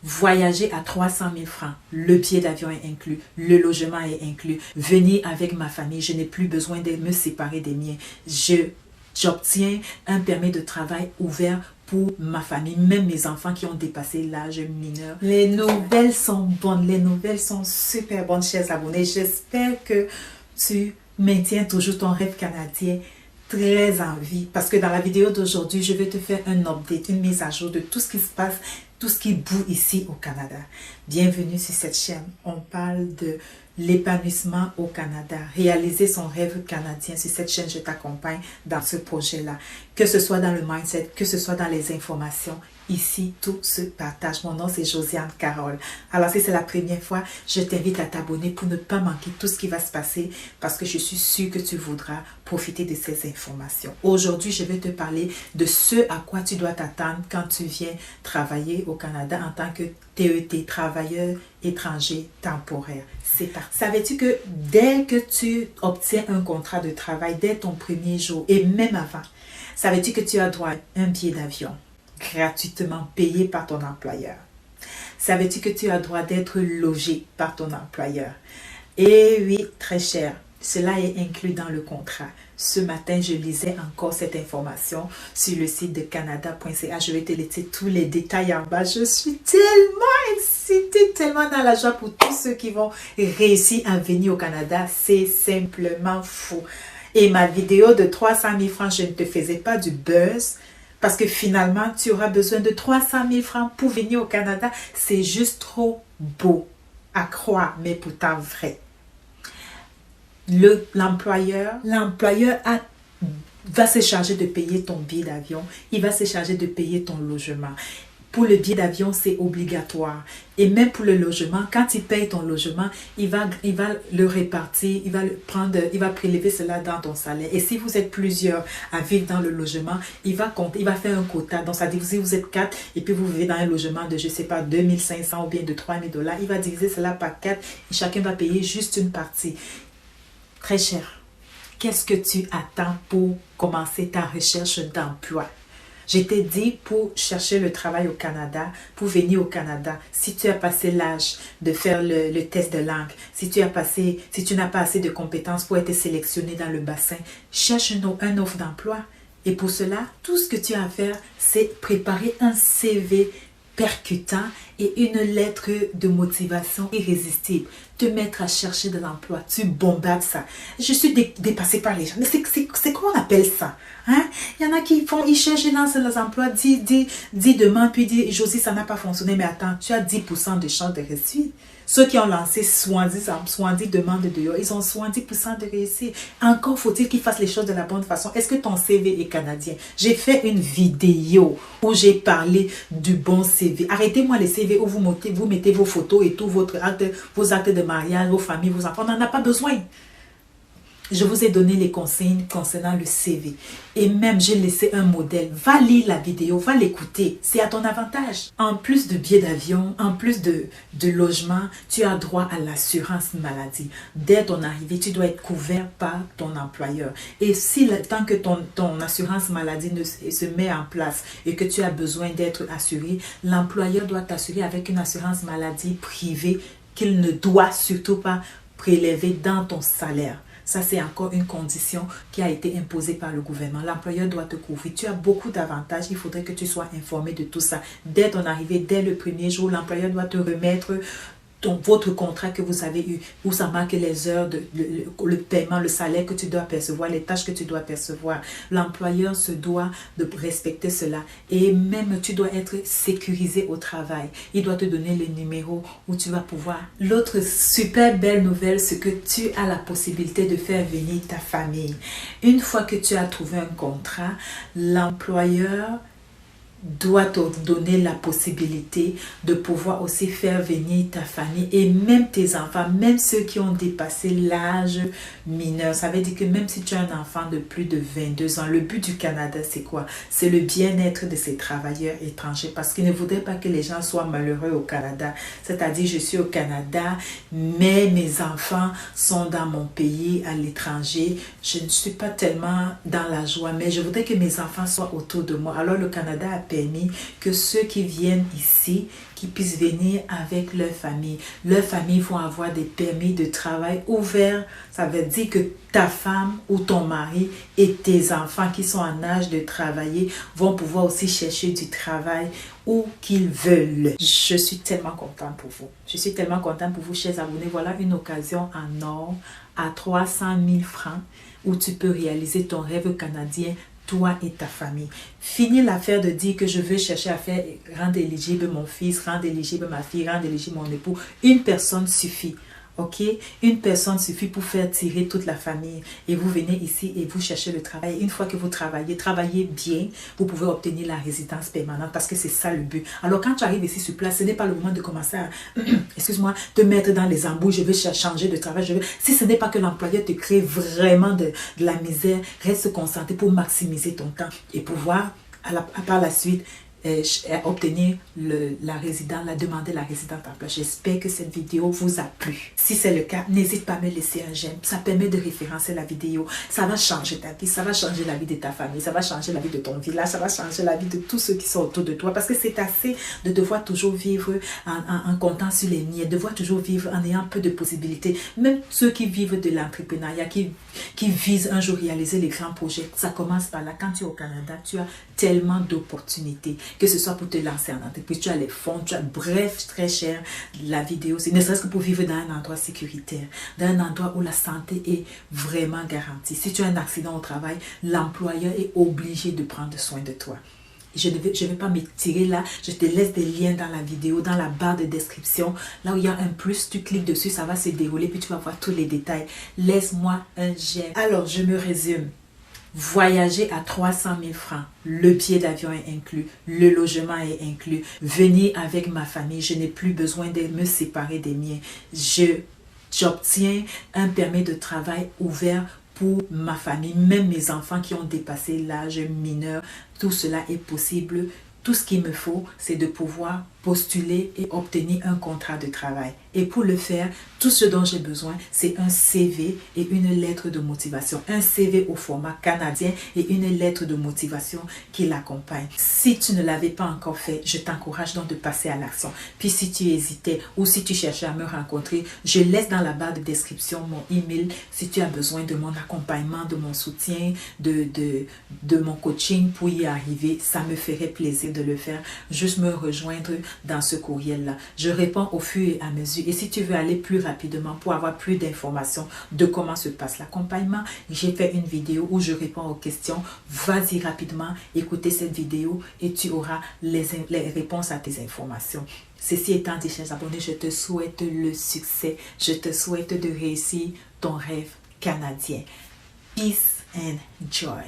Voyager à 300 000 francs, le billet d'avion est inclus, le logement est inclus, venir avec ma famille, je n'ai plus besoin de me séparer des miens. J'obtiens un permis de travail ouvert pour ma famille, même mes enfants qui ont dépassé l'âge mineur. Les nouvelles sont bonnes, les nouvelles sont super bonnes, chers abonnés. J'espère que tu maintiens toujours ton rêve canadien très en vie, parce que dans la vidéo d'aujourd'hui, je vais te faire un update, une mise à jour de tout ce qui se passe, tout ce qui bouge ici au Canada. Bienvenue sur cette chaîne. On parle de l'épanouissement au Canada, réaliser son rêve canadien. Sur cette chaîne, je t'accompagne dans ce projet-là. Que ce soit dans le mindset, que ce soit dans les informations, ici, tout se partage. Mon nom, c'est Josiane Carole. Alors, si c'est la première fois, je t'invite à t'abonner pour ne pas manquer tout ce qui va se passer parce que je suis sûre que tu voudras profiter de ces informations. Aujourd'hui, je vais te parler de ce à quoi tu dois t'attendre quand tu viens travailler au Canada en tant que TET, travailleur étranger temporaire. C'est parti. Savais-tu que dès que tu obtiens un contrat de travail, dès ton premier jour et même avant, savais-tu que tu as droit à un billet d'avion gratuitement payé par ton employeur? Savais-tu que tu as droit d'être logé par ton employeur? Et oui, très cher, cela est inclus dans le contrat. Ce matin, je lisais encore cette information sur le site de canada.ca. Je vais te laisser tous les détails en bas. Je suis tellement excitée, tellement dans la joie pour tous ceux qui vont réussir à venir au Canada. C'est simplement fou. Et ma vidéo de 300 000 francs, je ne te faisais pas du buzz. Parce que finalement, tu auras besoin de 300 000 francs pour venir au Canada. C'est juste trop beau à croire, mais pourtant vrai. L'employeur va se charger de payer ton billet d'avion. Il va se charger de payer ton logement. Pour le billet d'avion, c'est obligatoire. Et même pour le logement, quand il paye ton logement, il va le répartir, il va prélever cela dans ton salaire. Et si vous êtes plusieurs à vivre dans le logement, il va faire un quota. Donc, ça dit, si vous êtes 4 et puis vous vivez dans un logement de, je ne sais pas, 2500 ou bien de 3000 $, il va diviser cela par 4 et chacun va payer juste une partie. Très cher. Qu'est-ce que tu attends pour commencer ta recherche d'emploi? Je t'ai dit pour chercher le travail au Canada, pour venir au Canada, si tu as passé l'âge de faire le test de langue, si tu n'as pas assez de compétences pour être sélectionné dans le bassin, cherche un offre d'emploi. Et pour cela, tout ce que tu as à faire, c'est préparer un CV percutant et une lettre de motivation irrésistible. Te mettre à chercher de l'emploi. Tu bombardes ça. Je suis dépassée par les gens. Mais c'est quoi on appelle ça? Hein? Il y en a qui ils cherchent dans leurs emplois, 10 demandes, puis dit, Josie, ça n'a pas fonctionné, mais attends, tu as 10% de chance de réussir. Ceux qui ont lancé 70 demandes dehors, ils ont 70% de réussir. Encore faut-il qu'ils fassent les choses de la bonne façon. Est-ce que ton CV est canadien? J'ai fait une vidéo où j'ai parlé du bon CV. Arrêtez-moi les CV où vous mettez vos photos et tout, vos actes de mariage, vos familles, vos enfants. On n'en a pas besoin. Je vous ai donné les consignes concernant le CV. Et même, j'ai laissé un modèle. Va lire la vidéo, va l'écouter. C'est à ton avantage. En plus de billets d'avion, en plus de logement, tu as droit à l'assurance maladie. Dès ton arrivée, tu dois être couvert par ton employeur. Et si tant que ton assurance maladie se met en place et que tu as besoin d'être assuré, l'employeur doit t'assurer avec une assurance maladie privée qu'il ne doit surtout pas prélever dans ton salaire. Ça, c'est encore une condition qui a été imposée par le gouvernement. L'employeur doit te couvrir. Tu as beaucoup d'avantages. Il faudrait que tu sois informé de tout ça. Dès ton arrivée, dès le premier jour, l'employeur doit te remettre votre contrat que vous avez eu, où ça marque les heures, le paiement, le salaire que tu dois percevoir, les tâches que tu dois percevoir. L'employeur se doit de respecter cela. Et même, tu dois être sécurisé au travail. Il doit te donner les numéros où tu vas pouvoir. L'autre super belle nouvelle, c'est que tu as la possibilité de faire venir ta famille. Une fois que tu as trouvé un contrat, l'employeur doit te donner la possibilité de pouvoir aussi faire venir ta famille et même tes enfants, même ceux qui ont dépassé l'âge mineur. Ça veut dire que même si tu as un enfant de plus de 22 ans, le but du Canada, c'est quoi? C'est le bien-être de ces travailleurs étrangers parce qu'ils ne voudraient pas que les gens soient malheureux au Canada. C'est-à-dire, je suis au Canada, mais mes enfants sont dans mon pays, à l'étranger. Je ne suis pas tellement dans la joie, mais je voudrais que mes enfants soient autour de moi. Alors, le Canada a permis que ceux qui viennent ici, qui puissent venir avec leur famille. Leurs familles vont avoir des permis de travail ouverts. Ça veut dire que ta femme ou ton mari et tes enfants qui sont en âge de travailler vont pouvoir aussi chercher du travail où qu'ils veulent. Je suis tellement contente pour vous. Je suis tellement contente pour vous, chers abonnés. Voilà une occasion en or à 300 000 francs où tu peux réaliser ton rêve canadien, toi et ta famille. Finis l'affaire de dire que je veux chercher à faire rendre éligible mon fils, rendre éligible ma fille, rendre éligible mon époux. Une personne suffit. Ok, une personne suffit pour faire tirer toute la famille. Et vous venez ici et vous cherchez le travail. Une fois que vous travaillez bien, vous pouvez obtenir la résidence permanente parce que c'est ça le but. Alors quand tu arrives ici sur place, ce n'est pas le moment de commencer à, excuse-moi, te mettre dans les embouts. Je veux changer de travail. Si ce n'est pas que l'employeur te crée vraiment de la misère, reste concentré pour maximiser ton temps et pouvoir par la suite obtenir demander la résidence d'emploi. J'espère que cette vidéo vous a plu. Si c'est le cas, n'hésite pas à me laisser un j'aime. Ça permet de référencer la vidéo. Ça va changer ta vie, ça va changer la vie de ta famille, ça va changer la vie de ton village, ça va changer la vie de tous ceux qui sont autour de toi. Parce que c'est assez de devoir toujours vivre en comptant sur les miettes, devoir toujours vivre en ayant peu de possibilités. Même ceux qui vivent de l'entrepreneuriat, qui visent un jour réaliser les grands projets, ça commence par là. Quand tu es au Canada, tu as tellement d'opportunités. Que ce soit pour te lancer en entreprise, tu as les fonds, bref, très cher, la vidéo, c'est ne serait-ce que pour vivre dans un endroit sécuritaire, dans un endroit où la santé est vraiment garantie. Si tu as un accident au travail, l'employeur est obligé de prendre soin de toi. Je ne vais pas m'étirer là, je te laisse des liens dans la vidéo, dans la barre de description. Là où il y a un plus, tu cliques dessus, ça va se dérouler, puis tu vas voir tous les détails. Laisse-moi un j'aime. Alors, je me résume. Voyager à 300 000 francs, le billet d'avion est inclus, le logement est inclus, venir avec ma famille, je n'ai plus besoin de me séparer des miens. J'obtiens un permis de travail ouvert pour ma famille, même mes enfants qui ont dépassé l'âge mineur, tout cela est possible. Tout ce qu'il me faut, c'est de pouvoir postuler et obtenir un contrat de travail. Et pour le faire, tout ce dont j'ai besoin, c'est un CV et une lettre de motivation. Un CV au format canadien et une lettre de motivation qui l'accompagne. Si tu ne l'avais pas encore fait, je t'encourage donc de passer à l'action. Puis si tu hésitais ou si tu cherchais à me rencontrer, je laisse dans la barre de description mon email si tu as besoin de mon accompagnement, de mon soutien, de mon coaching pour y arriver. Ça me ferait plaisir de le faire. Juste me rejoindre dans ce courriel-là. Je réponds au fur et à mesure. Et si tu veux aller plus rapidement pour avoir plus d'informations de comment se passe l'accompagnement, j'ai fait une vidéo où je réponds aux questions. Vas-y rapidement, écoutez cette vidéo et tu auras les réponses à tes informations. Ceci étant dit, chers abonnés, je te souhaite le succès. Je te souhaite de réussir ton rêve canadien. Peace and joy.